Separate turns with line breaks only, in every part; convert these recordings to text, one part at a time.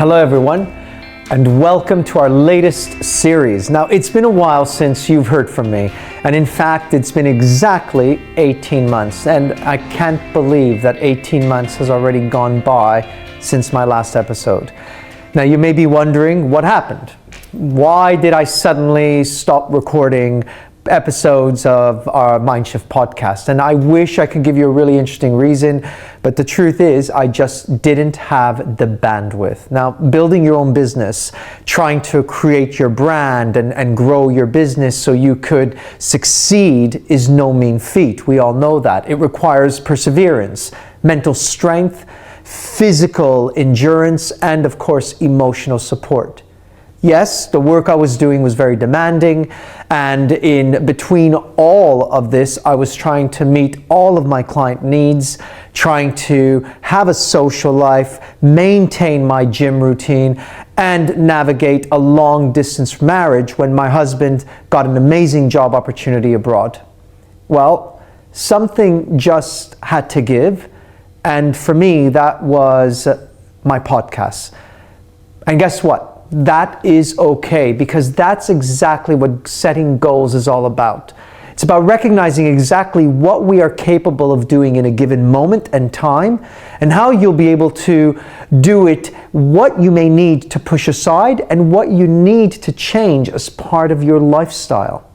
Hello everyone, and welcome to our latest series. Now, it's been a while since you've heard from me, and in fact, it's been exactly 18 months, and I can't believe that 18 months has already gone by since my last episode. Now, you may be wondering what happened. Why did I suddenly stop recording episodes of our Mindshift podcast? And I wish I could give you a really interesting reason, but the truth is I just didn't have the bandwidth. Now, building your own business, trying to create your brand and grow your business so you could succeed is no mean feat. We all know that. It requires perseverance, mental strength, physical endurance, and of course, emotional support. Yes, the work I was doing was very demanding, and in between all of this, I was trying to meet all of my client needs, trying to have a social life, maintain my gym routine, and navigate a long-distance marriage when my husband got an amazing job opportunity abroad. Well, something just had to give, and for me, that was my podcast. And guess what? That is okay, because that's exactly what setting goals is all about. It's about recognizing exactly what we are capable of doing in a given moment and time, and how you'll be able to do it, what you may need to push aside, and what you need to change as part of your lifestyle.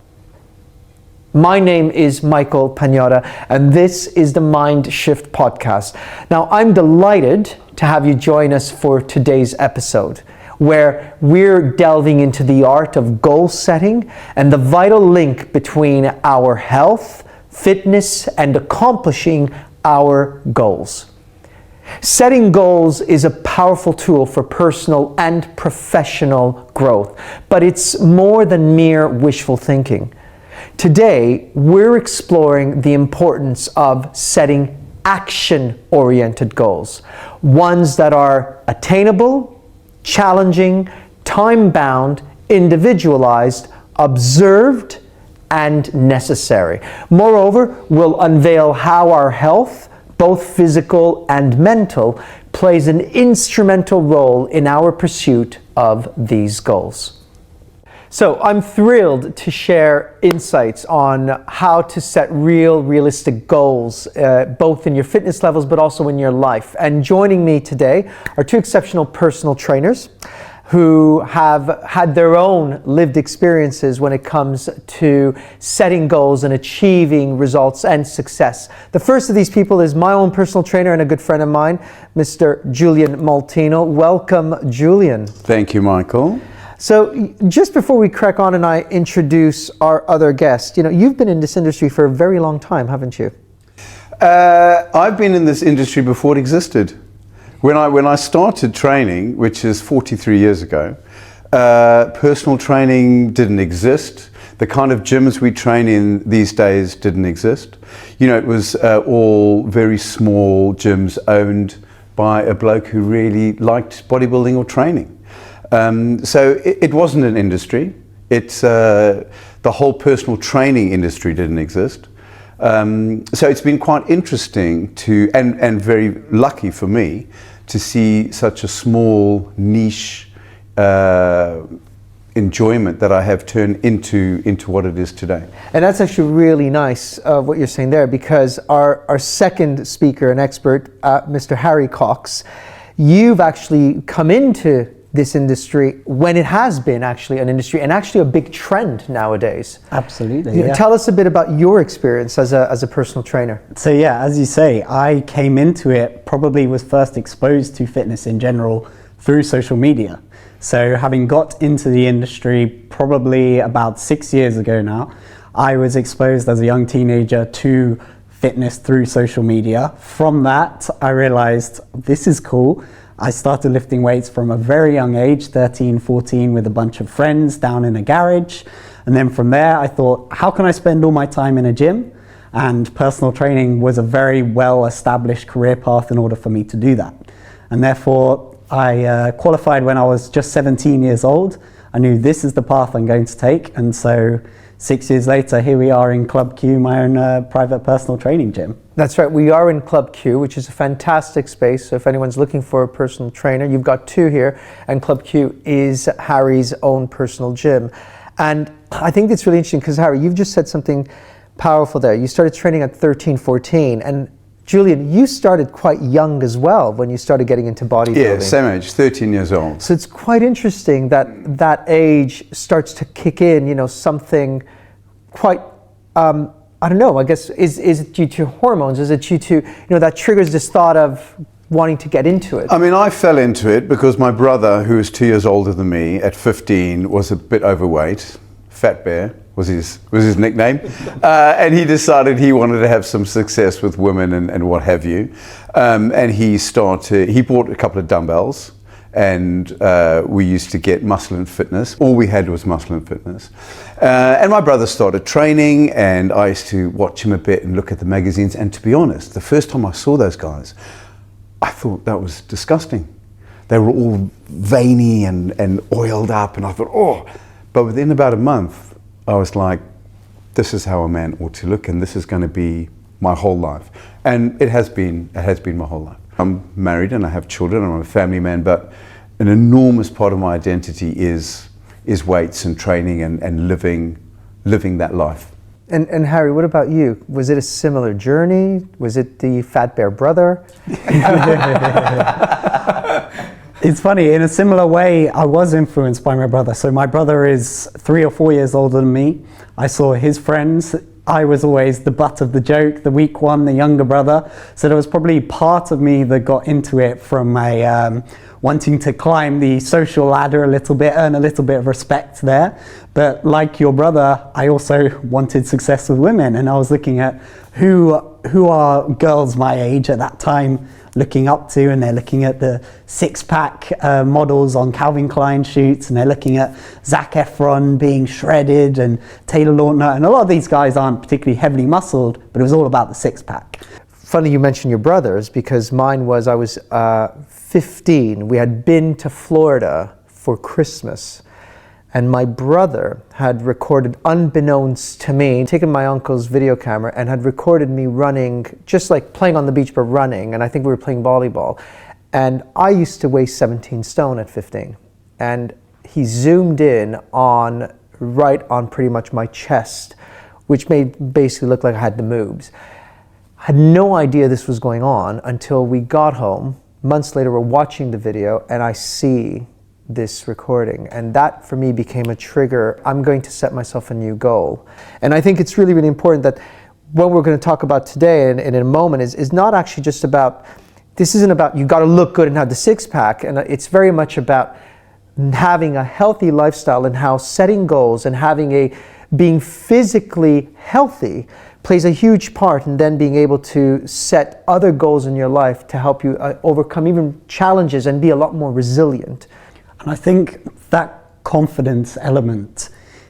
My name is Michael Pagnotta, and this is the Mindshift podcast. Now, I'm delighted to have you join us for today's episode, where we're delving into the art of goal setting and the vital link between our health, fitness, and accomplishing our goals. Setting goals is a powerful tool for personal and professional growth, but it's more than mere wishful thinking. Today, we're exploring the importance of setting action-oriented goals, ones that are attainable, challenging, time-bound, individualized, observed, and necessary. Moreover, we'll unveil how our health, both physical and mental, plays an instrumental role in our pursuit of these goals. So I'm thrilled to share insights on how to set realistic goals, both in your fitness levels, but also in your life. And joining me today are two exceptional personal trainers who have had their own lived experiences when it comes to setting goals and achieving results and success. The first of these people is my own personal trainer and a good friend of mine, Mr. Julian Molteno. Welcome, Julian.
Thank you, Michael.
So just before we crack on and I introduce our other guest, you've been in this industry for a very long time, haven't you?
I've been in this industry before it existed. When I started training, which is 43 years ago, personal training didn't exist. The kind of gyms we train in these days didn't exist. It was all very small gyms owned by a bloke who really liked bodybuilding or training. So it wasn't an industry. The whole personal training industry didn't exist. So it's been quite interesting and very lucky for me to see such a small niche enjoyment that I have turned into what it is today.
And that's actually really nice what you're saying there, because our second speaker and expert, Mr. Harry Cox, you've actually come into this industry when it has been actually an industry and actually a big trend nowadays.
Absolutely. Yeah.
Tell us a bit about your experience as a personal trainer.
So yeah, as you say, I came into it, probably was first exposed to fitness in general through social media. So having got into the industry probably about 6 years ago now, I was exposed as a young teenager to fitness through social media. From that, I realized this is cool. I started lifting weights from a very young age, 13, 14, with a bunch of friends down in a garage. And then from there, I thought, how can I spend all my time in a gym? And personal training was a very well-established career path in order for me to do that. And therefore, I qualified when I was just 17 years old. I knew this is the path I'm going to take. And so 6 years later, here we are in Club Q, my own private personal training gym.
That's right. We are in Club Q, which is a fantastic space. So if anyone's looking for a personal trainer, you've got two here. And Club Q is Harry's own personal gym. And I think it's really interesting because, Harry, you've just said something powerful there. You started training at 13, 14. And Julian, you started quite young as well when you started getting into bodybuilding.
Yeah, same age, 13 years old.
So it's quite interesting that that age starts to kick in, you know, something quite, I don't know, I guess, is it due to hormones? Is it due to, you know, that triggers this thought of wanting to get into it?
I mean, I fell into it because my brother, who was 2 years older than me, at 15, was a bit overweight. Fat Bear was his nickname. And he decided he wanted to have some success with women and what have you. And he bought a couple of dumbbells. And we used to get Muscle and Fitness. All we had was Muscle and Fitness. And my brother started training, and I used to watch him a bit and look at the magazines. And to be honest, the first time I saw those guys, I thought that was disgusting. They were all veiny and oiled up, and I thought, oh. But within about a month, I was like, this is how a man ought to look, and this is going to be my whole life. And it has been my whole life. I'm married and I have children, I'm a family man, but an enormous part of my identity is weights and training and living that life.
And Harry, what about you? Was it a similar journey? Was it the Fat Bear brother?
It's funny, in a similar way, I was influenced by my brother. So my brother is 3 or 4 years older than me. I saw his friends. I was always the butt of the joke, the weak one, the younger brother. So there was probably part of me that got into it from wanting to climb the social ladder a little bit, earn a little bit of respect there. But like your brother, I also wanted success with women, and I was looking at who are girls my age at that time looking up to, and they're looking at the six-pack models on Calvin Klein shoots, and they're looking at Zac Efron being shredded and Taylor Lautner, and a lot of these guys aren't particularly heavily muscled, but it was all about the six-pack.
Funny you mention your brothers, because mine was, I was 15. We had been to Florida for Christmas, and my brother had recorded, unbeknownst to me, taken my uncle's video camera and had recorded me running, just like playing on the beach, but running. And I think we were playing volleyball. And I used to weigh 17 stone at 15. And he zoomed in on, right on pretty much my chest, which made basically look like I had the moobs. I had no idea this was going on until we got home. Months later, we're watching the video and I see this recording, and that for me became a trigger. I'm going to set myself a new goal. And I think it's really, really important that what we're going to talk about today and in a moment is not actually just about, this isn't about you got to look good and have the six-pack, and it's very much about having a healthy lifestyle and how setting goals and being physically healthy plays a huge part in then being able to set other goals in your life to help you overcome even challenges and be a lot more resilient.
And I think that confidence element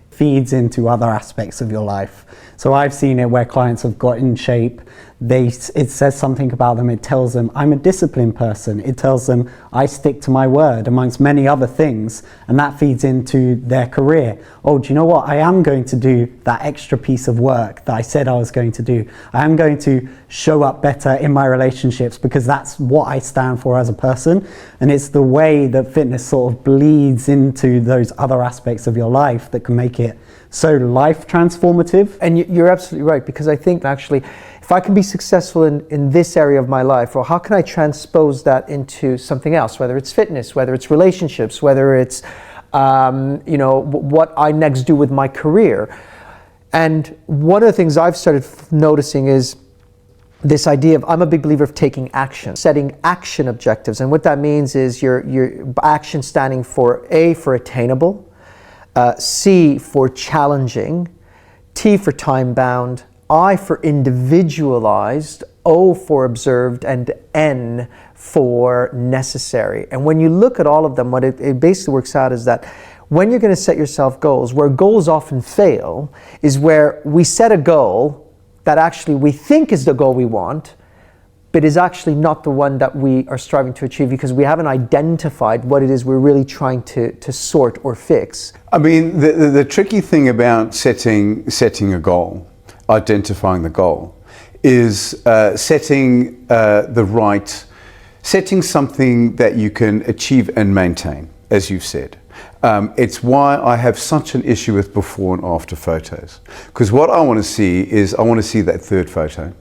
feeds into other aspects of your life. So I've seen it where clients have got in shape, it says something about them, it tells them I'm a disciplined person, it tells them I stick to my word, amongst many other things, and that feeds into their career. Oh, do you know what, I am going to do that extra piece of work that I said I was going to do. I am going to show up better in my relationships because that's what I stand for as a person. And it's the way that fitness sort of bleeds into those other aspects of your life that can make it so life transformative.
And you're absolutely right, because I think actually if I can be successful in this area of my life, well, how can I transpose that into something else, whether it's fitness, whether it's relationships, whether it's what I next do with my career. And one of the things I've started noticing is this idea of, I'm a big believer of taking action, setting action objectives. And what that means is your action standing for A, for attainable, C, for challenging, T, for time-bound, I, for individualized, O, for observed, and N, for necessary. And when you look at all of them, what it basically works out is that when you're going to set yourself goals, where goals often fail is where we set a goal that actually we think is the goal we want, but is actually not the one that we are striving to achieve because we haven't identified what it is we're really trying to sort or fix.
I mean, the tricky thing about setting a goal, identifying the goal, is setting something that you can achieve and maintain, as you've said. It's why I have such an issue with before and after photos. Because what I want to see is, I want to see that third photo.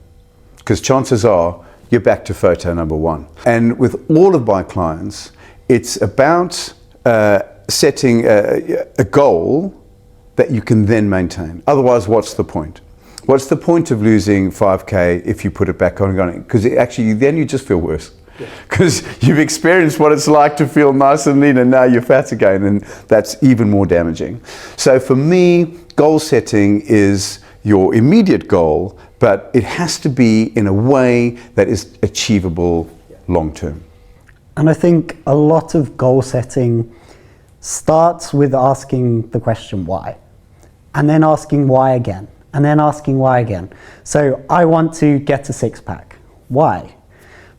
Because chances are, you're back to photo number one. And with all of my clients, it's about setting a goal that you can then maintain. Otherwise, what's the point? What's the point of losing 5K if you put it back on again? Because actually, then you just feel worse. Because you've experienced what it's like to feel nice and lean, and now you're fat again, and that's even more damaging. So for me, goal setting is your immediate goal, but it has to be in a way that is achievable long term.
And I think a lot of goal setting starts with asking the question why, and then asking why again, and then asking why again. So I want to get a six-pack. Why?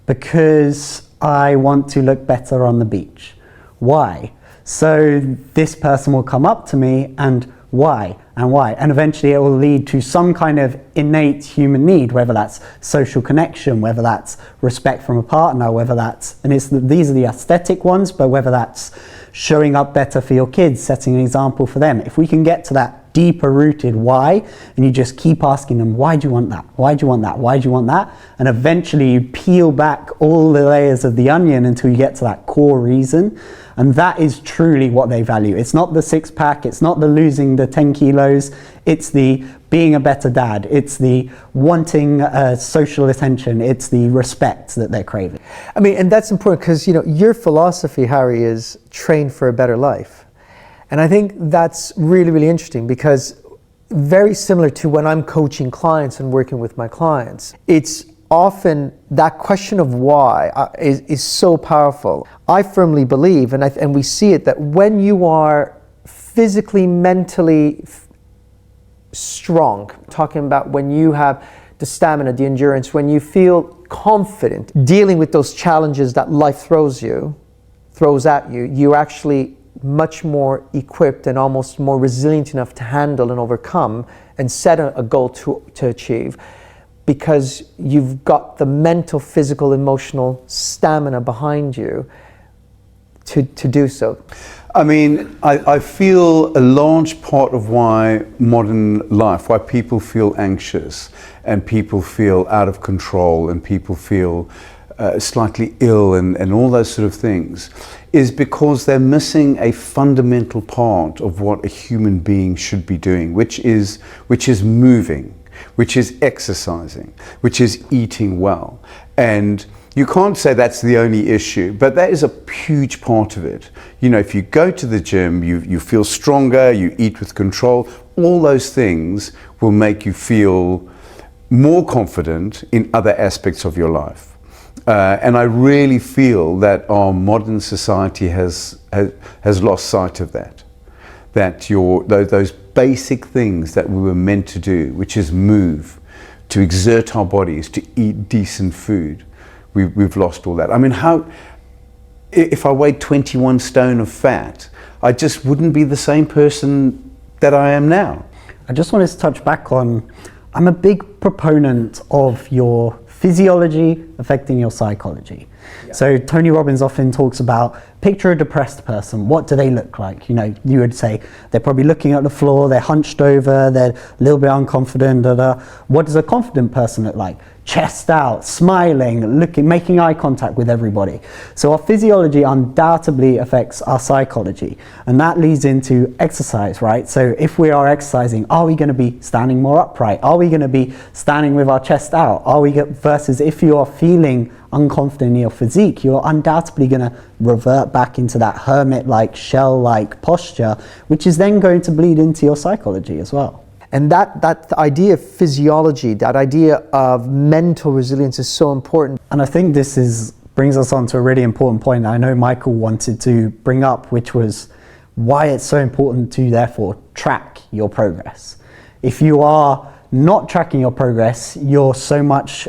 Because I want to look better on the beach. Why? So this person will come up to me, and why? And why? And eventually it will lead to some kind of innate human need, whether that's social connection, whether that's respect from a partner, whether that's, and these are the aesthetic ones, but whether that's showing up better for your kids, setting an example for them. If we can get to that deeper rooted why, and you just keep asking them, why do you want that? Why do you want that? Why do you want that? And eventually you peel back all the layers of the onion until you get to that core reason. And that is truly what they value. It's not the six-pack, it's not the losing the 10 kilos, it's the being a better dad, it's the wanting social attention, it's the respect that they're craving.
I mean, and that's important because, you know, your philosophy, Harry, is train for a better life. And I think that's really, really interesting because very similar to when I'm coaching clients and working with my clients, it's often that question of why is so powerful. I firmly believe, and we see it, that when you are physically, mentally strong, talking about when you have the stamina, the endurance, when you feel confident dealing with those challenges that life throws at you, you're actually much more equipped and almost more resilient enough to handle and overcome and set a goal to achieve, because you've got the mental, physical, emotional stamina behind you to do so.
I mean, I feel a large part of why modern life, why people feel anxious and people feel out of control and people feel slightly ill and all those sort of things, is because they're missing a fundamental part of what a human being should be doing, which is moving, which is exercising, which is eating well. And you can't say that's the only issue, but that is a huge part of it. You know, if you go to the gym, you feel stronger, you eat with control, all those things will make you feel more confident in other aspects of your life. And I really feel that our modern society has lost sight of that. That those basic things that we were meant to do, which is move, to exert our bodies, to eat decent food, we've lost all that. I mean, if I weighed 21 stone of fat, I just wouldn't be the same person that I am now.
I just wanted to touch back on, I'm a big proponent of your physiology affecting your psychology. Yeah. So Tony Robbins often talks about, picture a depressed person. What do they look like? You know, you would say they're probably looking at the floor, they're hunched over, they're a little bit unconfident. What does a confident person look like? Chest out, smiling, looking, making eye contact with everybody. So our physiology undoubtedly affects our psychology, and that leads into exercise, right? So if we are exercising, are we going to be standing more upright? Are we going to be standing with our chest out? Versus if you are feeling unconfident in your physique, you're undoubtedly going to revert back into that hermit-like, shell-like posture, which is then going to bleed into your psychology as well.
And that idea of physiology, that idea of mental resilience is so important.
And I think this brings us on to a really important point I know Michael wanted to bring up, which was why it's so important to therefore track your progress. If you are not tracking your progress, you're so much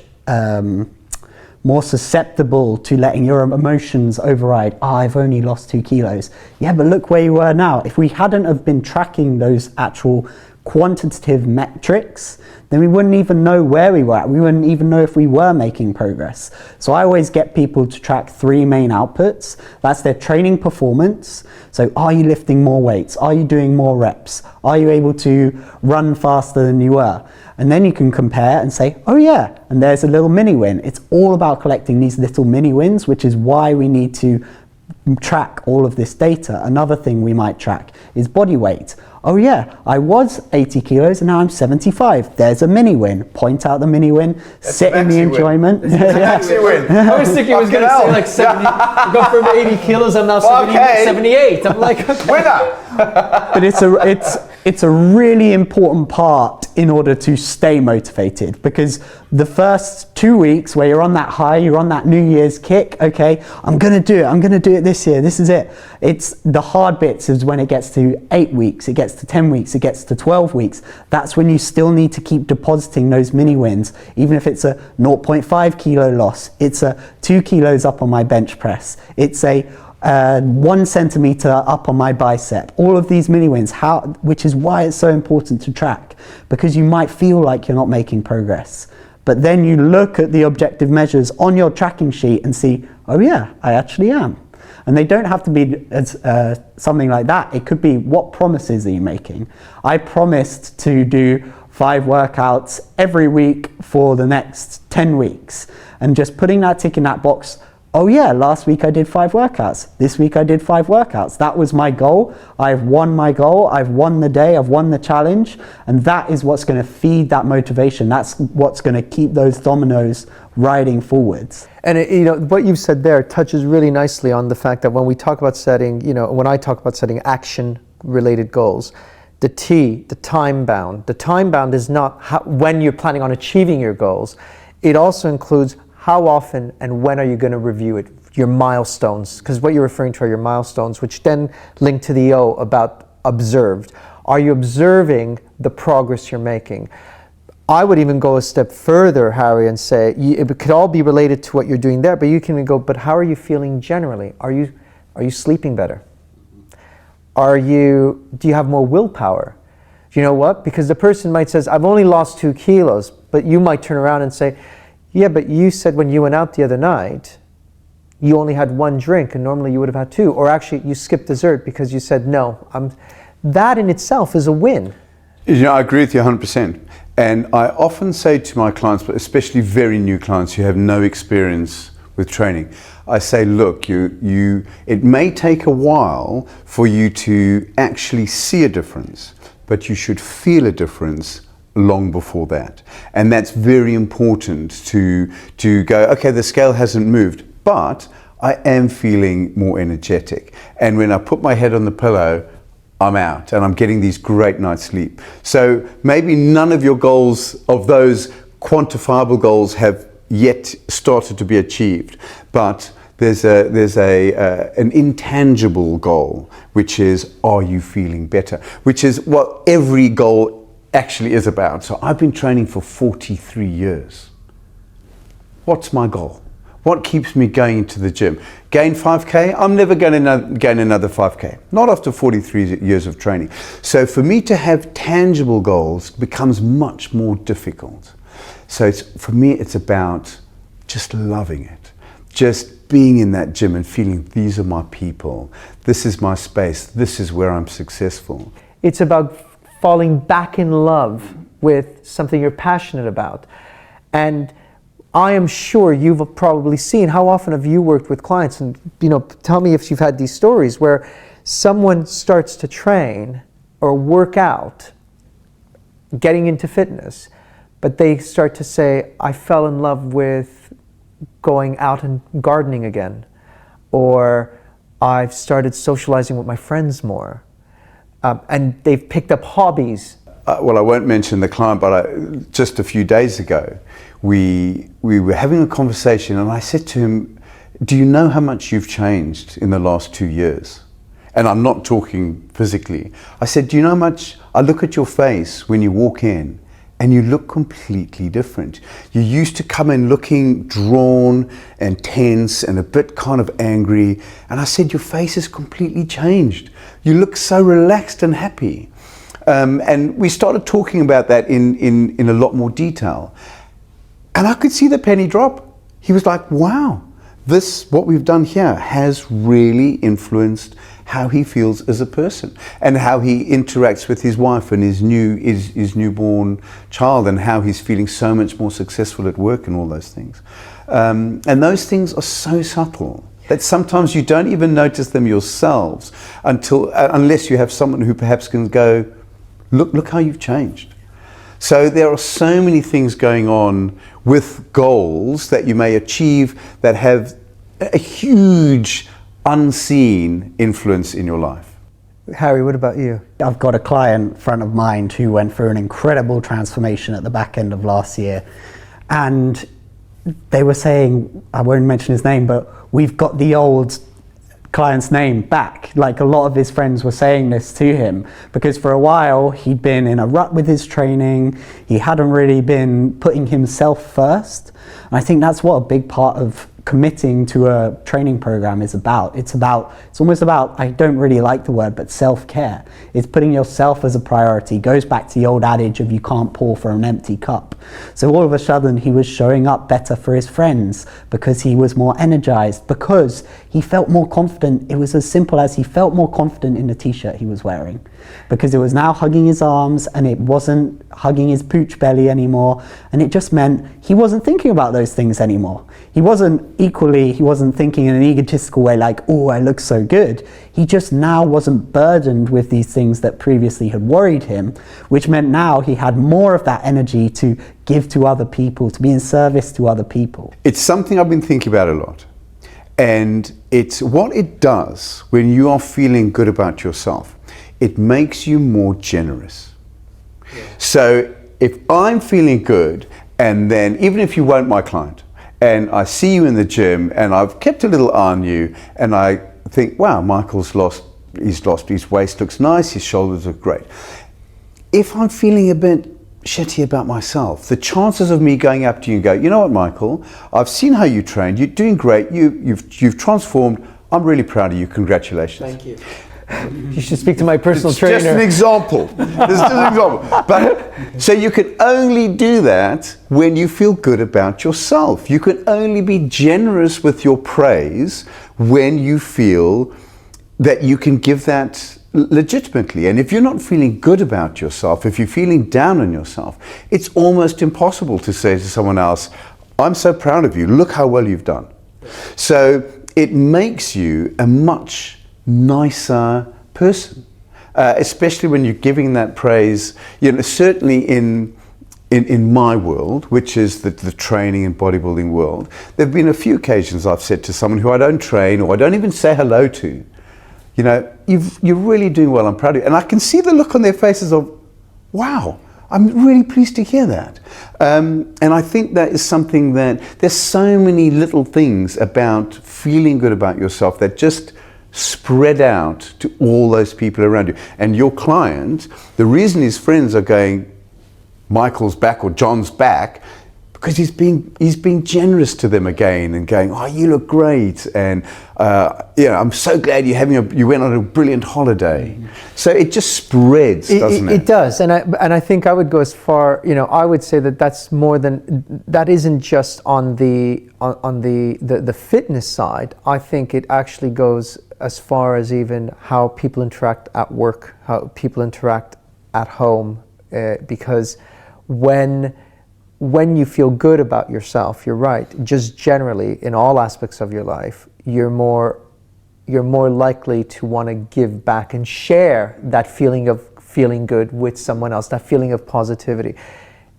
more susceptible to letting your emotions override. I've only lost 2 kilos. Yeah, but look where you were now. If we hadn't have been tracking those actual quantitative metrics, then we wouldn't even know where we were at. We wouldn't even know if we were making progress. So I always get people to track 3 main outputs. That's their training performance. So are you lifting more weights? Are you doing more reps? Are you able to run faster than you were? And then you can compare and say, oh yeah, and there's a little mini win. It's all about collecting these little mini wins, which is why we need to track all of this data. Another thing we might track is body weight. Oh yeah, I was 80 kilos and now I'm 75. There's a mini win. Point out the mini win, sit in the enjoyment.
Maxi win.
I was thinking I was going to say like 70, go from 80 kilos, I'm now 78. I'm like,
winner.
But it's a really important part in order to stay motivated, because the first 2 weeks where you're on that high, you're on that New Year's kick, okay, I'm going to do it this year, this is it. It's the hard bits is when it gets to 8 weeks, it gets to 10 weeks, it gets to 12 weeks. That's when you still need to keep depositing those mini wins, even if it's a 0.5 kilo loss, it's a 2 kilos up on my bench press, it's a 1 centimeter up on my bicep. All of these mini wins, which is why it's so important to track, because you might feel like you're not making progress, but then you look at the objective measures on your tracking sheet and see, oh yeah, I actually am. And they don't have to be something like that. It could be, what promises are you making? I promised to do 5 workouts every week for the next 10 weeks, and just putting that tick in that box. Oh yeah, last week I did 5 workouts. This week I did 5 workouts. That was my goal. I've won my goal. I've won the day. I've won the challenge. And that is what's going to feed that motivation. That's what's going to keep those dominoes riding forwards.
And what you've said there touches really nicely on the fact that when we talk about setting, when I talk about setting action-related goals, the time bound is not when you're planning on achieving your goals. It also includes how often and when are you going to review it, your milestones, because what you're referring to are your milestones, which then link to the O about observed. Are you observing the progress you're making? I would even go a step further, Harry, and say it could all be related to what you're doing there, but you can go, but how are you feeling generally? Are you sleeping better? Do you have more willpower? You know what? Because the person might say, I've only lost 2 kilos, but you might turn around and say, yeah, but you said when you went out the other night, you only had 1 drink and normally you would have had 2. Or actually you skipped dessert because you said, no, that in itself is a win.
I agree with you 100%. And I often say to my clients, but especially very new clients who have no experience with training, I say, look, it may take a while for you to actually see a difference, but you should feel a difference long before that. And that's very important to go, okay, the scale hasn't moved, but I am feeling more energetic. And when I put my head on the pillow, I'm out and I'm getting these great night's sleep. So maybe none of your goals, of those quantifiable goals, have yet started to be achieved, but there's an intangible goal, which is, are you feeling better? Which is what every goal actually is about. So I've been training for 43 years. What's my goal? What keeps me going into the gym? Gain 5K? I'm never going to gain another 5K. Not after 43 years of training. So for me to have tangible goals becomes much more difficult. So for me, it's about just loving it. Just being in that gym and feeling these are my people. This is my space. This is where I'm successful.
It's about falling back in love with something you're passionate about. And I am sure you've probably seen, how often have you worked with clients, and tell me if you've had these stories where someone starts to train or work out, getting into fitness, but they start to say, I fell in love with going out and gardening again, or I've started socializing with my friends more. And they've picked up hobbies.
Well, I won't mention the client, but just a few days ago, we were having a conversation and I said to him, do you know how much you've changed in the last 2 years? And I'm not talking physically. I said, do you know how much, I look at your face when you walk in and you look completely different. You used to come in looking drawn and tense and a bit kind of angry. And I said, your face has completely changed. You look so relaxed and happy. And we started talking about that in a lot more detail. And I could see the penny drop. He was like, wow, what we've done here has really influenced how he feels as a person and how he interacts with his wife and his newborn child, and how he's feeling so much more successful at work and all those things. And those things are so subtle that sometimes you don't even notice them yourselves unless you have someone who perhaps can go, look how you've changed. So there are so many things going on with goals that you may achieve that have a huge unseen influence in your life.
Harry, what about you?
I've got a client friend of mine who went through an incredible transformation at the back end of last year, and they were saying, I won't mention his name, but we've got the old client's name back. Like, a lot of his friends were saying this to him, because for a while he'd been in a rut with his training. He hadn't really been putting himself first, and I think that's what a big part of committing to a training program is about. It's almost about, I don't really like the word, but self-care. It's putting yourself as a priority. Goes back to the old adage of you can't pour from an empty cup. So all of a sudden he was showing up better for his friends because he was more energized, because he felt more confident. It was as simple as he felt more confident in the t-shirt he was wearing, because it was now hugging his arms and it wasn't hugging his pooch belly anymore. And it just meant he wasn't thinking about those things anymore. He wasn't thinking in an egotistical way like, oh, I look so good. He just now wasn't burdened with these things that previously had worried him, which meant now he had more of that energy to give to other people, to be in service to other people.
It's something I've been thinking about a lot. And it's what it does when you are feeling good about yourself. It makes you more generous. Yeah. So if I'm feeling good, and then even if you weren't my client, and I see you in the gym and I've kept a little eye on you, and I think, wow, Michael's lost his waist, looks nice, his shoulders look great. If I'm feeling a bit shitty about myself, the chances of me going up to you and go, you know what, Michael, I've seen how you trained, you're doing great, you've transformed, I'm really proud of you, congratulations.
Thank you. You should speak to my personal trainer.
Just an example. It's just an example. But so you can only do that when you feel good about yourself. You can only be generous with your praise when you feel that you can give that legitimately. And if you're not feeling good about yourself, if you're feeling down on yourself, it's almost impossible to say to someone else, I'm so proud of you, look how well you've done. So it makes you a much nicer person, especially when you're giving that praise. You know, certainly in my world, which is the training and bodybuilding world, there have been a few occasions I've said to someone who I don't train or I don't even say hello to, you know, you're really doing well, I'm proud of you. And I can see the look on their faces of, wow, I'm really pleased to hear that. And I think that is something that, there's so many little things about feeling good about yourself that just spread out to all those people around you. And your client, the reason his friends are going, Michael's back or John's back, because he's being generous to them again and going, oh, you look great, and I'm so glad you went on a brilliant holiday. So it just spreads, doesn't it?
It does, and I think I would go as far. You know, I would say that that isn't just on the fitness side. I think it actually goes as far as even how people interact at work, how people interact at home, because when you feel good about yourself, you're right, just generally in all aspects of your life, you're more likely to want to give back and share that feeling of feeling good with someone else, that feeling of positivity.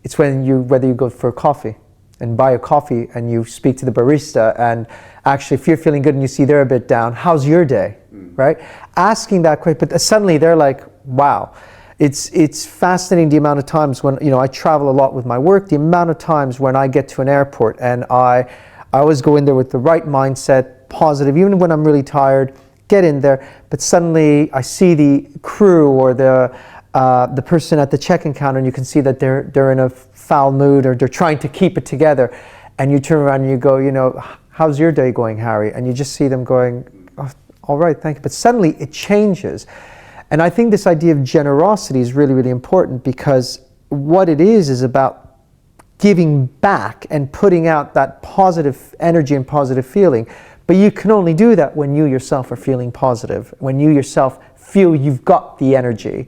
It's whether you go for a coffee and buy a coffee and you speak to the barista, and actually if you're feeling good and you see they're a bit down, how's your day, right? Asking that question, but suddenly they're like, wow. It's fascinating the amount of times when, you know, I travel a lot with my work, the amount of times when I get to an airport and I always go in there with the right mindset, positive, even when I'm really tired, get in there, but suddenly I see the crew or the person at the check-in counter, and you can see that they're in a foul mood or they're trying to keep it together, and you turn around and you go, you know, how's your day going, Harry? And you just see them going, oh, all right, thank you. But suddenly it changes. And I think this idea of generosity is really, really important, because what it is about giving back and putting out that positive energy and positive feeling. But you can only do that when you yourself are feeling positive, when you yourself feel you've got the energy,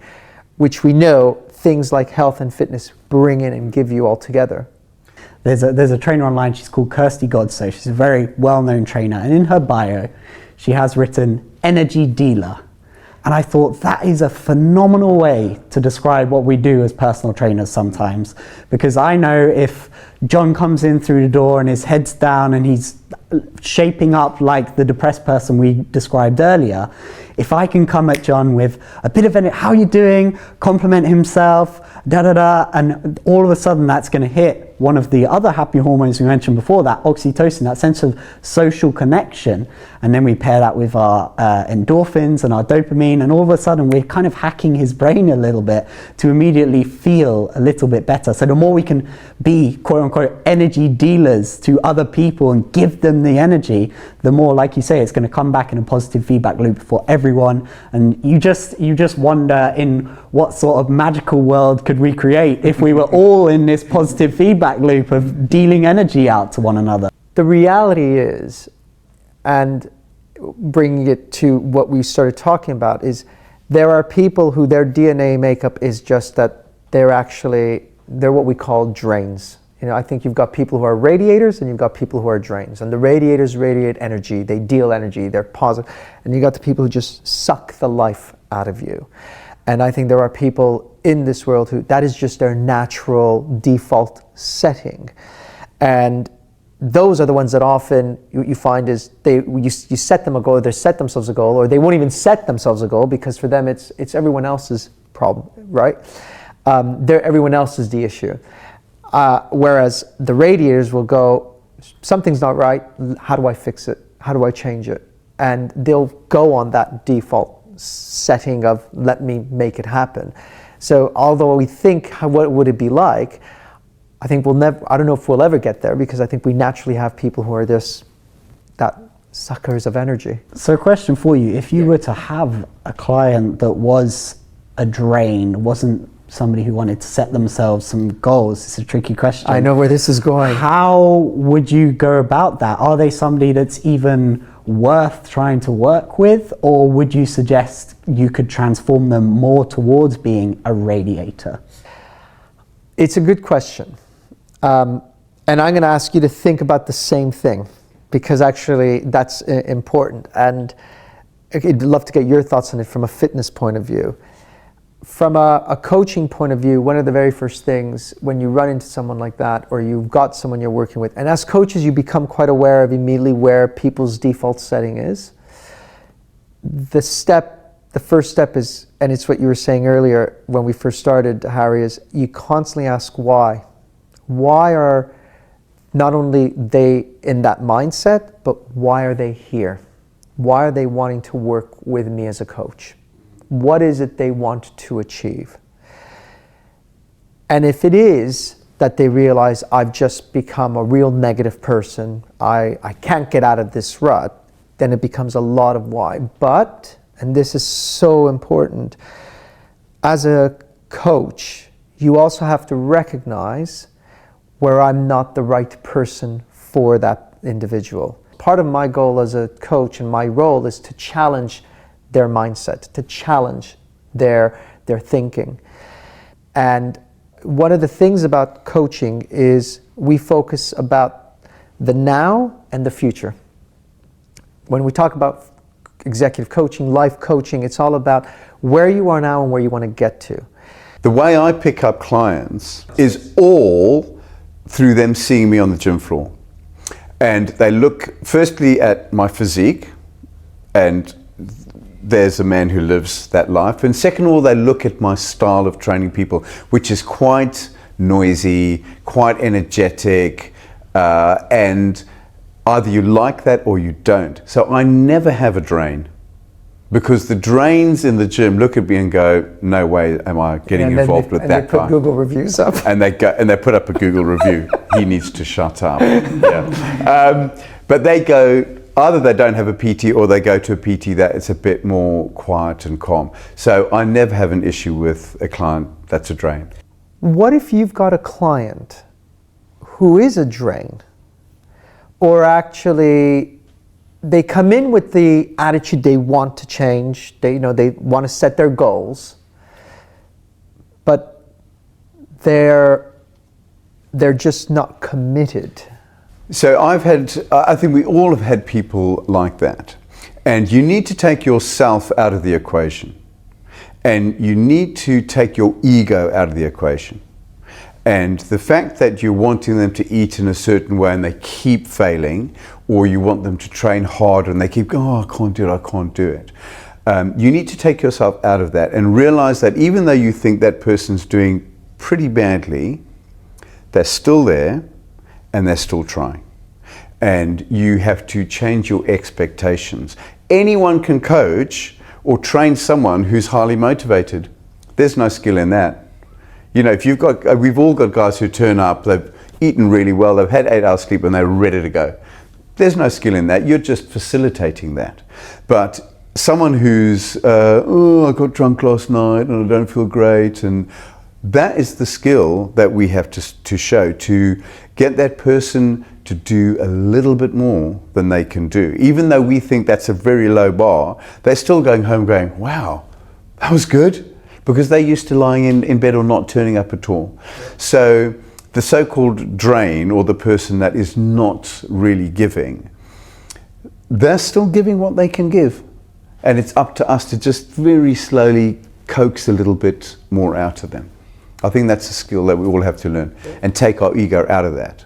which we know things like health and fitness bring in and give you all together.
There's a trainer online, she's called Kirsty Godso. She's a very well-known trainer, and in her bio, she has written energy dealer. And I thought that is a phenomenal way to describe what we do as personal trainers sometimes. Because I know if John comes in through the door and his head's down and he's shaping up like the depressed person we described earlier, if I can come at John with a bit of how you doing, compliment himself, and all of a sudden that's going to hit one of the other happy hormones we mentioned before, that oxytocin, that sense of social connection. And then we pair that with our endorphins and our dopamine, and all of a sudden we're kind of hacking his brain a little bit to immediately feel a little bit better. So the more we can be, quote unquote, energy dealers to other people and give them the energy, the more, like you say, it's going to come back in a positive feedback loop for everyone. And you just wonder, in what sort of magical world could we create if we were all in this positive feedback loop of dealing energy out to one another.
The reality is, and bringing it to what we started talking about, is there are people who their DNA makeup is just that they're what we call drains. You know, I think you've got people who are radiators and you've got people who are drains. And the radiators radiate energy, they deal energy, they're positive. And you got the people who just suck the life out of you. And I think there are people in this world who that is just their natural default setting. And those are the ones that often you find is you set them a goal, they set themselves a goal, or they won't even set themselves a goal, because for them it's everyone else's problem, right? Everyone else is the issue. Whereas the radiators will go, something's not right, how do I fix it? How do I change it? And they'll go on that default setting of let me make it happen. So although we think what would it be like, I think I don't know if we'll ever get there, because I think we naturally have people who are that suckers of energy.
So a question for you, if you were to have a client that was a drain, wasn't somebody who wanted to set themselves some goals, it's a tricky question.
I know where this is going.
How would you go about that? Are they somebody that's even worth trying to work with, or would you suggest you could transform them more towards being a radiator?
It's a good question. And I'm going to ask you to think about the same thing, because actually that's important. And I'd love to get your thoughts on it from a fitness point of view. From a coaching point of view, one of the very first things when you run into someone like that, or you've got someone you're working with, and as coaches you become quite aware of immediately where people's default setting is. The first step is, and it's what you were saying earlier when we first started, Harry, is you constantly ask why. Why are not only they in that mindset, but why are they here? Why are they wanting to work with me as a coach? What is it they want to achieve? And if it is that they realize I've just become a real negative person, I can't get out of this rut, then it becomes a lot of why. But, and this is so important, as a coach, you also have to recognize where I'm not the right person for that individual. Part of my goal as a coach and my role is to challenge their mindset, to challenge their thinking. And one of the things about coaching is we focus about the now and the future. When we talk about executive coaching, life coaching, it's all about where you are now and where you want to get to.
The way I pick up clients is all through them seeing me on the gym floor. And they look firstly at my physique, and there's a man who lives that life. And second of all, they look at my style of training people, which is quite noisy, quite energetic, and either you like that or you don't. So I never have a drain, because the drains in the gym look at me and go, no way am I getting involved with that guy.
And they put Google reviews up.
And they put up a Google review. He needs to shut up. Yeah. But they go, either they don't have a PT or they go to a PT that it's a bit more quiet and calm. So I never have an issue with a client that's a drain.
What if you've got a client who is a drain, or actually they come in with the attitude they want to change, they want to set their goals, but they're just not committed?
So I think we all have had people like that. And you need to take yourself out of the equation. And you need to take your ego out of the equation. And the fact that you're wanting them to eat in a certain way and they keep failing, or you want them to train hard and they keep going, oh, I can't do it. You need to take yourself out of that and realize that even though you think that person's doing pretty badly, they're still there and they're still trying. And you have to change your expectations. Anyone can coach or train someone who's highly motivated. There's no skill in that. If we've all got guys who turn up, they've eaten really well, they've had 8 hours sleep and they're ready to go. There's no skill in that. You're just facilitating that. But someone who's, I got drunk last night and I don't feel great, and that is the skill that we have to show, to get that person to do a little bit more than they can do. Even though we think that's a very low bar, they're still going home going, wow, that was good. Because they're used to lying in bed or not turning up at all. So the so-called drain, or the person that is not really giving, they're still giving what they can give. And it's up to us to just very slowly coax a little bit more out of them. I think that's a skill that we all have to learn and take our ego out of that.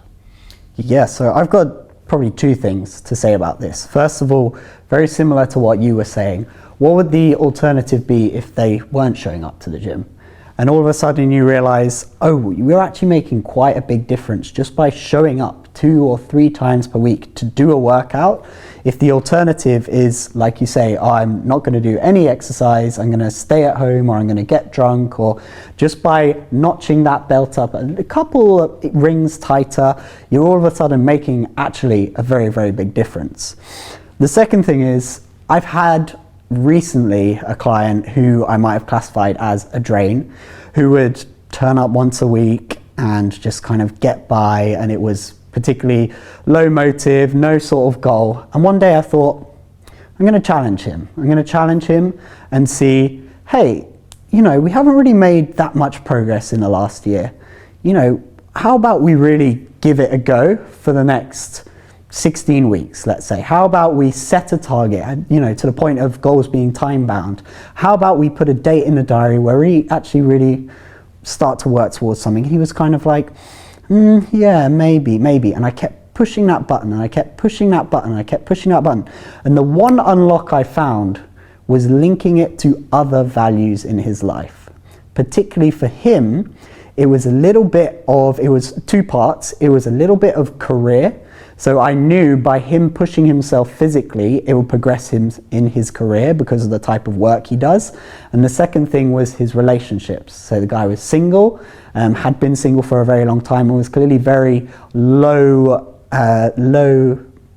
Yeah, so I've got probably 2 things to say about this. First of all, very similar to what you were saying, what would the alternative be if they weren't showing up to the gym? And all of a sudden you realize, oh, we're actually making quite a big difference just by showing up 2 or 3 times per week to do a workout. If the alternative is, like you say, I'm not going to do any exercise, I'm going to stay at home, or I'm going to get drunk, or just by notching that belt up a couple of rings tighter, you're all of a sudden making actually a very, very big difference. The second thing is, I've had recently a client who I might have classified as a drain, who would turn up once a week and just kind of get by, and it was particularly low motive, no sort of goal. And one day I thought, I'm going to challenge him. I'm going to challenge him and see, hey, we haven't really made that much progress in the last year. How about we really give it a go for the next 16 weeks, let's say? How about we set a target, to the point of goals being time bound? How about we put a date in the diary where we actually really start to work towards something? He was kind of like, yeah, maybe. And I kept pushing that button, and I kept pushing that button, and I kept pushing that button. And the one unlock I found was linking it to other values in his life. Particularly for him, it was 2 parts. It was a little bit of career. So I knew by him pushing himself physically, it would progress him in his career because of the type of work he does. And the second thing was his relationships. So the guy was single, had been single for a very long time, and was clearly very low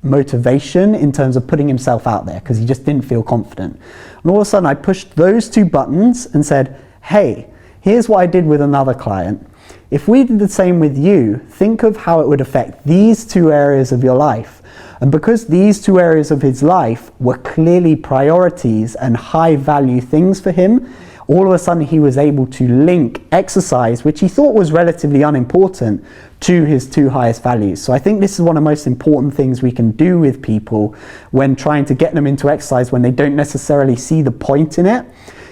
motivation in terms of putting himself out there, because he just didn't feel confident. And all of a sudden I pushed those 2 buttons and said, hey, here's what I did with another client. If we did the same with you, think of how it would affect these 2 areas of your life. And because these 2 areas of his life were clearly priorities and high value things for him, all of a sudden he was able to link exercise, which he thought was relatively unimportant, to his 2 highest values. So I think this is one of the most important things we can do with people when trying to get them into exercise when they don't necessarily see the point in it,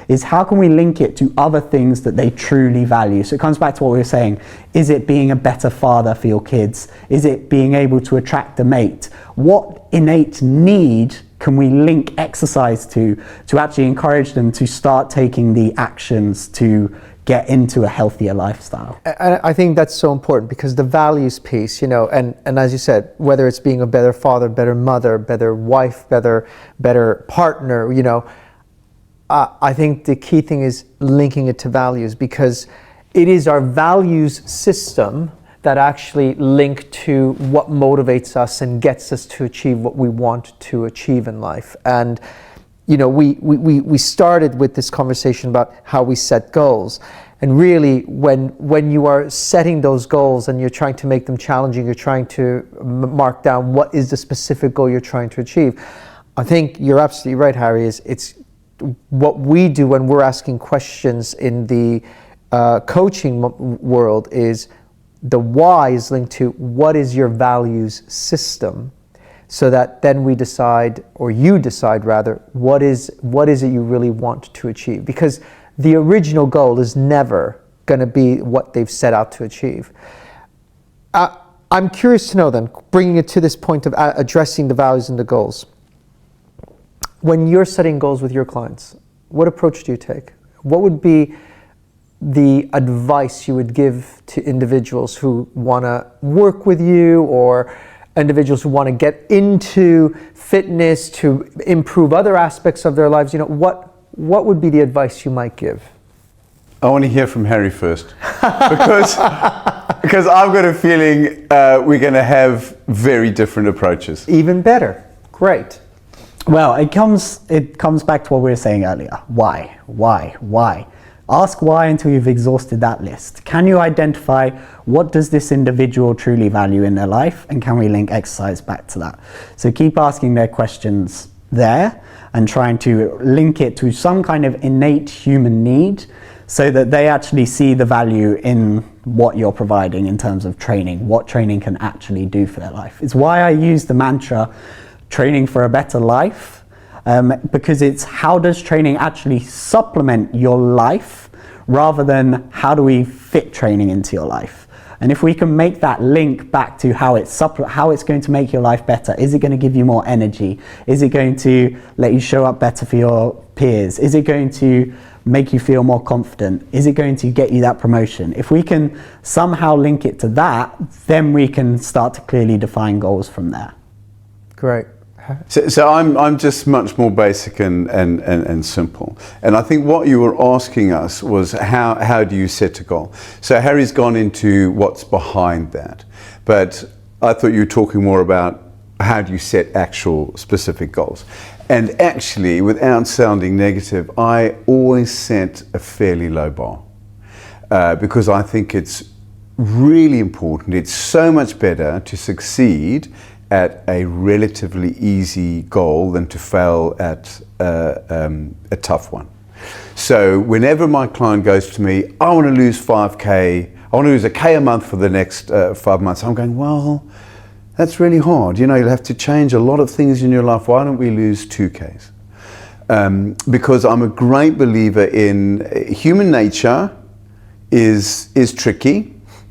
is how can we link it to other things that they truly value? So it comes back to what we were saying. Is it being a better father for your kids? Is it being able to attract a mate? What innate need can we link exercise to actually encourage them to start taking the actions to get into a healthier lifestyle?
I think that's so important, because the values piece, and as you said, whether it's being a better father, better mother, better wife, better partner, I think the key thing is linking it to values, because it is our values system that actually link to what motivates us and gets us to achieve what we want to achieve in life. And you know, we started with this conversation about how we set goals. And really, when you are setting those goals and you're trying to make them challenging, you're trying to mark down what is the specific goal you're trying to achieve. I think you're absolutely right, Harry. It's what we do when we're asking questions in the coaching world is the why is linked to what is your values system, so that then we decide, or you decide rather, what is it you really want to achieve? Because the original goal is never going to be what they've set out to achieve. I'm curious to know then, bringing it to this point of addressing the values and the goals. When you're setting goals with your clients, what approach do you take? What would be the advice you would give to individuals who want to work with you, or individuals who want to get into fitness to improve other aspects of their lives? You know, what would be the advice you might give?
I want to hear from Harry first, because I've got a feeling we're going to have very different approaches.
Even better. Great.
Well, it comes back to what we were saying earlier. Why? Ask why until you've exhausted that list. Can you identify what does this individual truly value in their life, and can we link exercise back to that? So keep asking their questions there and trying to link it to some kind of innate human need, so that they actually see the value in what you're providing in terms of training, what training can actually do for their life. It's why I use the mantra, training for a better life, because it's how does training actually supplement your life, rather than how do we fit training into your life. And if we can make that link back to how it's going to make your life better. Is it going to give you more energy? Is it going to let you show up better for your peers? Is it going to make you feel more confident? Is it going to get you that promotion? If we can somehow link it to that, then we can start to clearly define goals from there.
Great.
So I'm just much more basic and simple. And I think what you were asking us was how do you set a goal? So Harry's gone into what's behind that. But I thought you were talking more about how do you set actual specific goals. And actually, without sounding negative, I always set a fairly low bar, because I think it's really important. It's so much better to succeed at a relatively easy goal than to fail at a tough one. So whenever my client goes to me, I want to lose 5K, I want to lose a K a month for the next 5 months, I'm going, well, that's really hard. You know, you'll have to change a lot of things in your life. Why don't we lose 2Ks? Because I'm a great believer in human nature is tricky.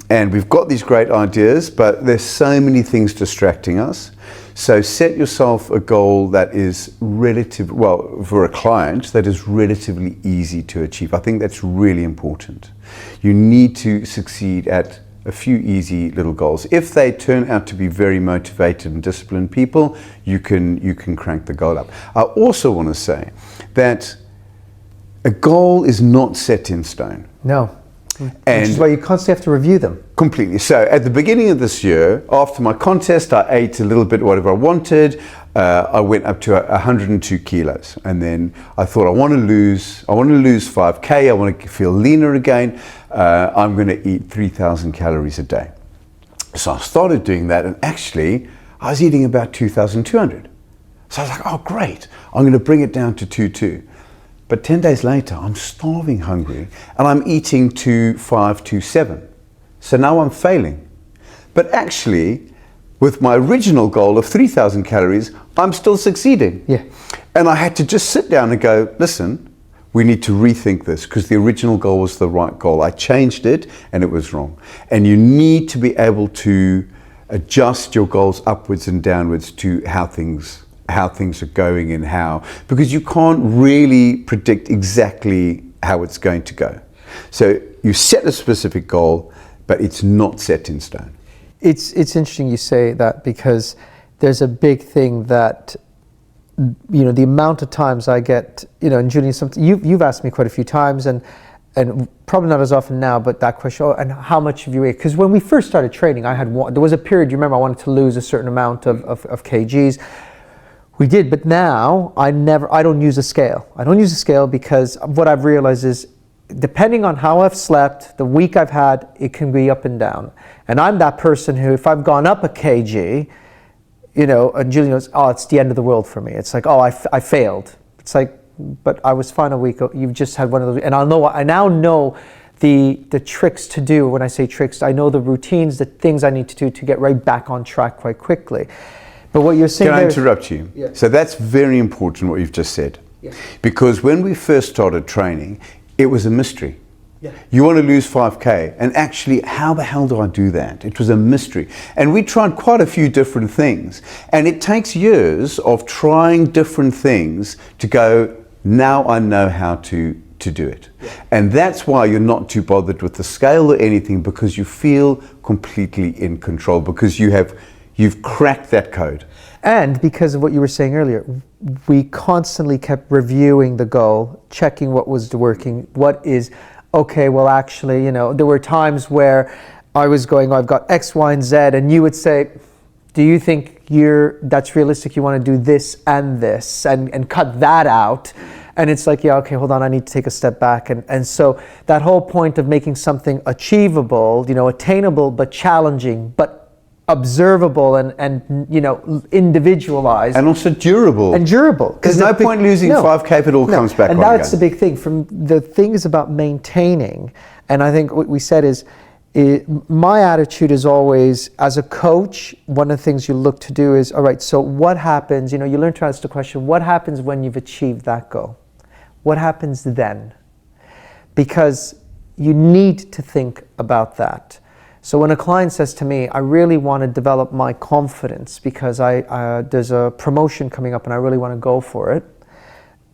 And we've got these great ideas, but there's so many things distracting us. So set yourself a goal that is for a client, that is relatively easy to achieve. I think that's really important. You need to succeed at a few easy little goals. If they turn out to be very motivated and disciplined people, you can crank the goal up. I also want to say that a goal is not set in stone.
No. Which is why you constantly have to review them.
Completely. So at the beginning of this year, after my contest, I ate a little bit whatever I wanted. I went up to 102 kilos, and then I thought I want to lose 5K. I want to feel leaner again. I'm going to eat 3,000 calories a day. So I started doing that, and actually I was eating about 2,200. So I was like, oh great, I'm going to bring it down to 2,200. But 10 days later, I'm starving hungry, and I'm eating 2,500, 2,700. So now I'm failing. But actually, with my original goal of 3,000 calories, I'm still succeeding.
Yeah.
And I had to just sit down and go, listen, we need to rethink this, because the original goal was the right goal. I changed it and it was wrong. And you need to be able to adjust your goals upwards and downwards to how things are going, and because you can't really predict exactly how it's going to go. So you set a specific goal, but it's not set in stone.
It's interesting you say that, because there's a big thing that, you know, the amount of times I get, you know, and Julian, you've asked me quite a few times, and and probably not as often now, but that question, oh, and how much have you ate? Because when we first started training, there was a period, you remember, I wanted to lose a certain amount of kgs. We did, but now I don't use a scale. I don't use a scale because what I've realized is, depending on how I've slept, the week I've had, it can be up and down. And I'm that person who, if I've gone up a kg, and Julian goes, oh, it's the end of the world for me. It's like, oh, I failed. It's like, but I was fine a week. You've just had one of those, and I now know the tricks to do. When I say tricks, I know the routines, the things I need to do to get right back on track quite quickly. But what you're saying,
can I interrupt you?
Yeah.
So that's very important what you've just said,
yeah.
Because when we first started training, it was a mystery.
Yeah.
You want to lose 5K, and actually, how the hell do I do that? It was a mystery. And we tried quite a few different things, and it takes years of trying different things to go, now I know how to do it. Yeah. And that's why you're not too bothered with the scale or anything, because you feel completely in control, because you've cracked that code.
And because of what you were saying earlier, we constantly kept reviewing the goal, checking what was working, what is, okay, well actually, there were times where I was going, oh, I've got X, Y, and Z, and you would say, do you think that's realistic? You want to do this and this and cut that out? And it's like, yeah, okay, hold on, I need to take a step back. And so that whole point of making something achievable, attainable, but challenging, but observable and individualized.
And also durable.
And durable.
There's no point losing 5K if it all comes back on again.
And that's the big thing. From the thing is about maintaining. And I think what we said is, my attitude is always, as a coach, one of the things you look to do is, all right, so what happens, you learn to ask the question, what happens when you've achieved that goal? What happens then? Because you need to think about that. So when a client says to me, I really want to develop my confidence because there's a promotion coming up and I really want to go for it,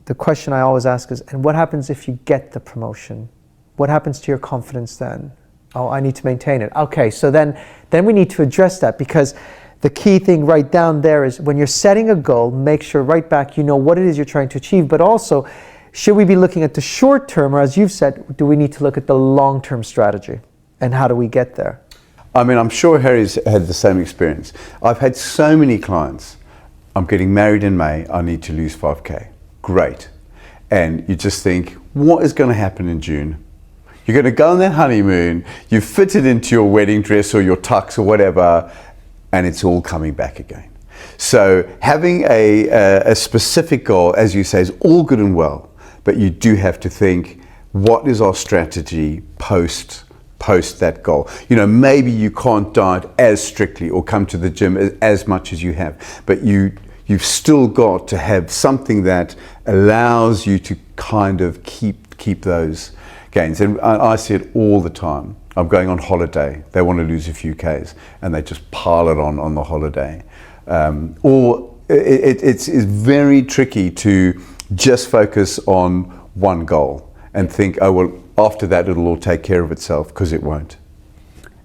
the question I always ask is, and what happens if you get the promotion? What happens to your confidence then? Oh, I need to maintain it. Okay, so then we need to address that, because the key thing right down there is, when you're setting a goal, make sure right back you know what it is you're trying to achieve, but also, should we be looking at the short term, or as you've said, do we need to look at the long-term strategy? And how do we get there?
I mean, I'm sure Harry's had the same experience. I've had so many clients, I'm getting married in May, I need to lose 5K. Great. And you just think, what is going to happen in June? You're going to go on that honeymoon, you fit it into your wedding dress or your tux or whatever, and it's all coming back again. So having a specific goal, as you say, is all good and well, but you do have to think, what is our strategy post that goal? Maybe you can't diet as strictly or come to the gym as much as you have, but you've still got to have something that allows you to kind of keep those gains. And I see it all the time. I'm going on holiday, they want to lose a few Ks and they just pile it on the holiday. Or it's very tricky to just focus on one goal and think, oh well, after that it'll all take care of itself, because it won't.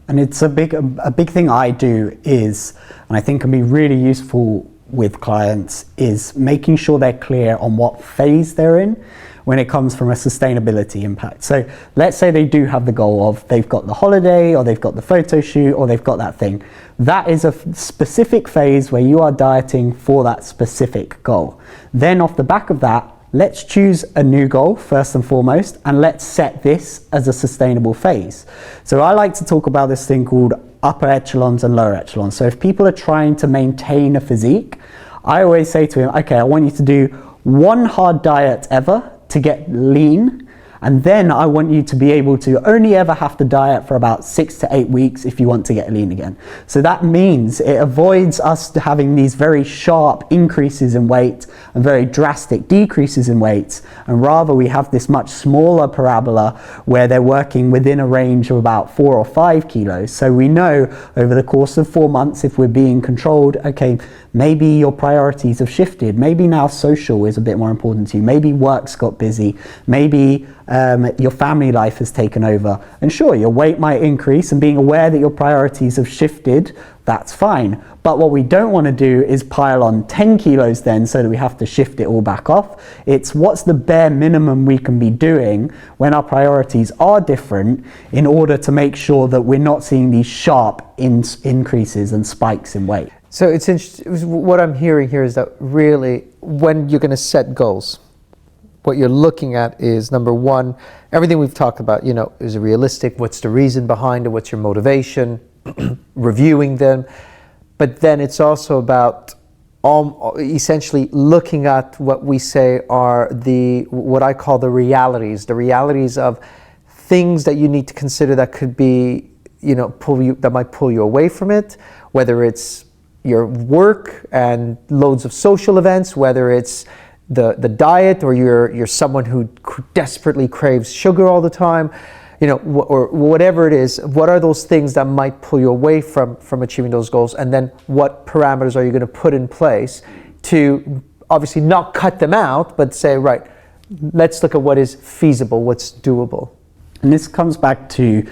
And it's a big thing I do is, and I think can be really useful with clients, is making sure they're clear on what phase they're in when it comes from a sustainability impact. So let's say they do have the goal of, they've got the holiday, or they've got the photo shoot, or they've got that thing. That is a specific phase where you are dieting for that specific goal. Then off the back of that, let's choose a new goal first and foremost, and let's set this as a sustainable phase. So I like to talk about this thing called upper echelons and lower echelons. So if people are trying to maintain a physique, I always say to him, okay, I want you to do one hard diet ever to get lean, and then I want you to be able to only ever have to diet for about 6 to 8 weeks if you want to get lean again. So that means it avoids us having these very sharp increases in weight and very drastic decreases in weight, and rather we have this much smaller parabola where they're working within a range of about 4 or 5 kilos. So we know over the course of 4 months, if we're being controlled, okay, Maybe your priorities have shifted. Maybe now social is a bit more important to you. Maybe work's got busy. Maybe your family life has taken over. And sure, your weight might increase, and being aware that your priorities have shifted, that's fine. But what we don't want to do is pile on 10 kilos then so that we have to shift it all back off. It's what's the bare minimum we can be doing when our priorities are different in order to make sure that we're not seeing these sharp increases and spikes in weight.
So it's interesting. What I'm hearing here is that really, when you're going to set goals, what you're looking at is, number one, everything we've talked about, is it realistic? What's the reason behind it? What's your motivation? Reviewing them. But then it's also about essentially looking at what we say are what I call the realities of things that you need to consider that could be, that might pull you away from it, whether it's your work and loads of social events, whether it's the diet, or you're someone who desperately craves sugar all the time, or whatever it is. What are those things that might pull you away from achieving those goals? And then what parameters are you going to put in place to obviously not cut them out, but say, right, let's look at what is feasible, what's doable.
And this comes back to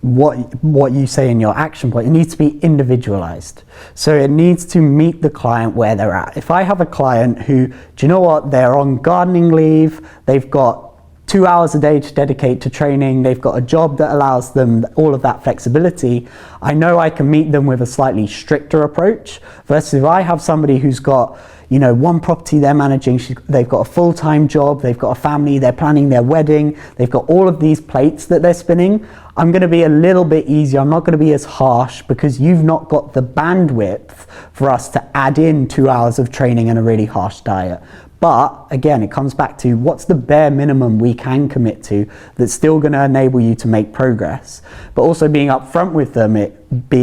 what you say in your action point. It needs to be individualized. So it needs to meet the client where they're at. If I have a client who, do you know what, they're on gardening leave, they've got 2 hours a day to dedicate to training, they've got a job that allows them all of that flexibility, I know I can meet them with a slightly stricter approach, versus if I have somebody who's got one property they're managing, they've got a full-time job, they've got a family, they're planning their wedding, they've got all of these plates that they're spinning, I'm going to be a little bit easier. I'm not going to be as harsh, because you've not got the bandwidth for us to add in 2 hours of training and a really harsh diet. But again, it comes back to what's the bare minimum we can commit to that's still going to enable you to make progress, but also being upfront with them,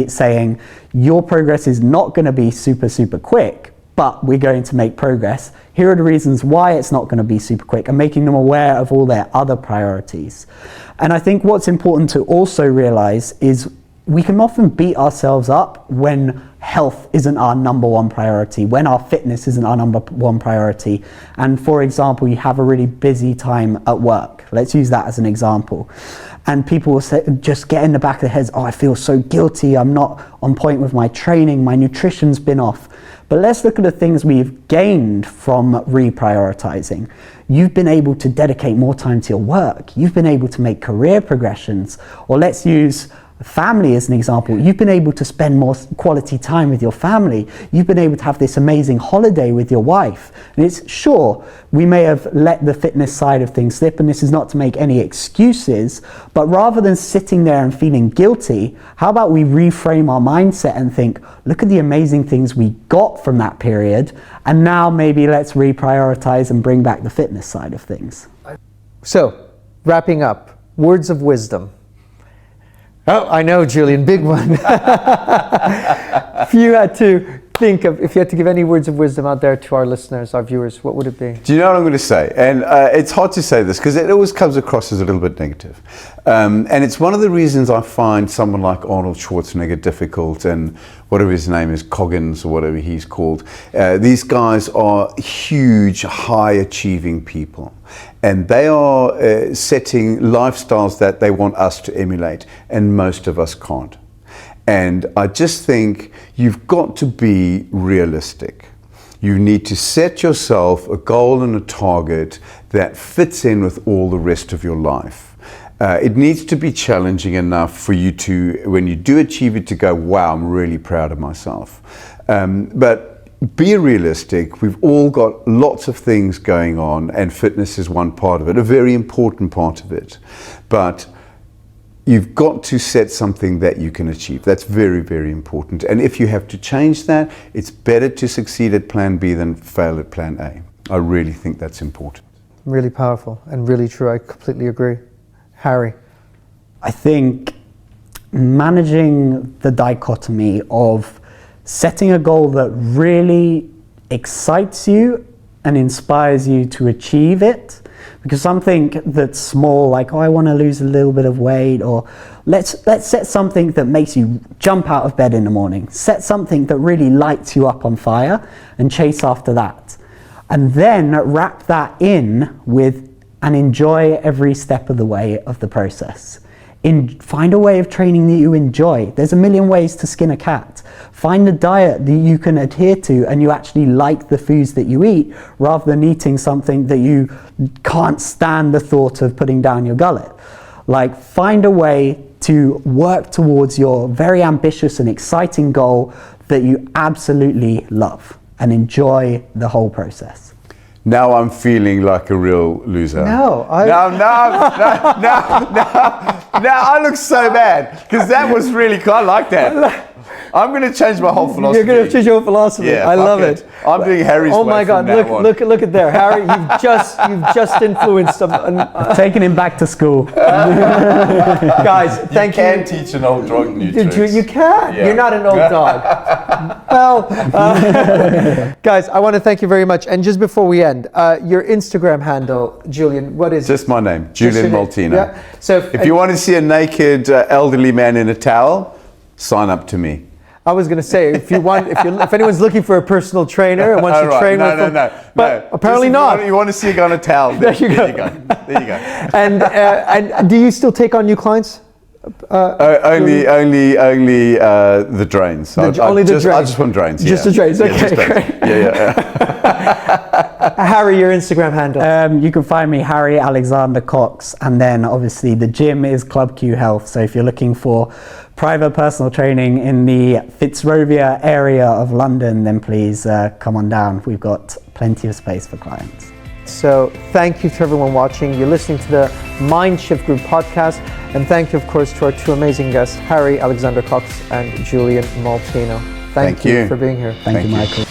saying your progress is not going to be super, super quick, but we're going to make progress. Here are the reasons why it's not going to be super quick, and making them aware of all their other priorities. And I think what's important to also realize is we can often beat ourselves up when health isn't our number one priority, when our fitness isn't our number one priority. And for example, you have a really busy time at work. Let's use that as an example. And people will say, just get in the back of their heads, I feel so guilty, I'm not on point with my training, my nutrition's been off. But let's look at the things we've gained from reprioritizing. You've been able to dedicate more time to your work. You've been able to make career progressions. Or let's use family as an example. You've been able to spend more quality time with your family. You've been able to have this amazing holiday with your wife. And it's sure, we may have let the fitness side of things slip, and this is not to make any excuses, but rather than sitting there and feeling guilty, how about we reframe our mindset and think, look at the amazing things we got from that period, and now maybe let's reprioritize and bring back the fitness side of things.
So, wrapping up, words of wisdom. Oh, I know, Julian, big one. If you had to give any words of wisdom out there to our listeners, our viewers, what would it be?
Do you know what I'm going to say? And it's hard to say this because it always comes across as a little bit negative. And it's one of the reasons I find someone like Arnold Schwarzenegger difficult, and whatever his name is, Coggins or whatever he's called. These guys are huge, high achieving people. And they are setting lifestyles that they want us to emulate, and most of us can't. And I just think you've got to be realistic. You need to set yourself a goal and a target that fits in with all the rest of your life. It needs to be challenging enough for you to, when you do achieve it, to go, wow, I'm really proud of myself. But be realistic. We've all got lots of things going on, and fitness is one part of it, a very important part of it. But you've got to set something that you can achieve. That's very, very important. And if you have to change that, it's better to succeed at plan B than fail at plan A. I really think that's important.
Really powerful and really true. I completely agree. Harry?
I think managing the dichotomy of setting a goal that really excites you and inspires you to achieve it, Because something that's small, like, oh, I want to lose a little bit of weight, or let's set something that makes you jump out of bed in the morning. Set something that really lights you up on fire and chase after that. And then wrap that in with and enjoy every step of the way of the process. Find a way of training that you enjoy. There's a million ways to skin a cat. Find a diet that you can adhere to and you actually like the foods that you eat, rather than eating something that you can't stand the thought of putting down your gullet. Like, find a way to work towards your very ambitious and exciting goal that you absolutely love, and enjoy the whole process.
Now I'm feeling like a real loser.
No,
Now I look so bad, because that was really cool. I like that. I'm going to change my whole philosophy.
You're going to change your philosophy.
Yeah,
I love it.
I'm doing Harry's
Oh
way
my God!
from
Look at there, Harry. You've just influenced them.
Taking him back to school.
Guys, thank you.
You can teach an old dog new tricks.
You can.
Yeah.
You're not an old dog. Well, guys, I want to thank you very much. And just before we end, your Instagram handle, Julian, what is it?
Just my name, Julian Molteno.
Yeah. So
if you want to see a naked elderly man in a towel, sign up to me.
I was going to say, if anyone's looking for a personal trainer and wants to train with them, but apparently not.
You want to see a guy in a towel? There you go.
And do you still take on new clients?
Only the drains.
Only the drains.
I just want drains.
Just the drains. Okay, great.
Yeah.
Harry, your Instagram handle.
You can find me, Harry Alexander Cox, and then obviously the gym is Club Q Health. So if you're looking for private personal training in the Fitzrovia area of London, then please come on down. We've got plenty of space for clients.
So thank you to everyone watching. You're listening to the Mindshift Group podcast, and thank you, of course, to our two amazing guests, Harry Alexander Cox and Julian Molteno. Thank you for being here.
Thank you, Michael.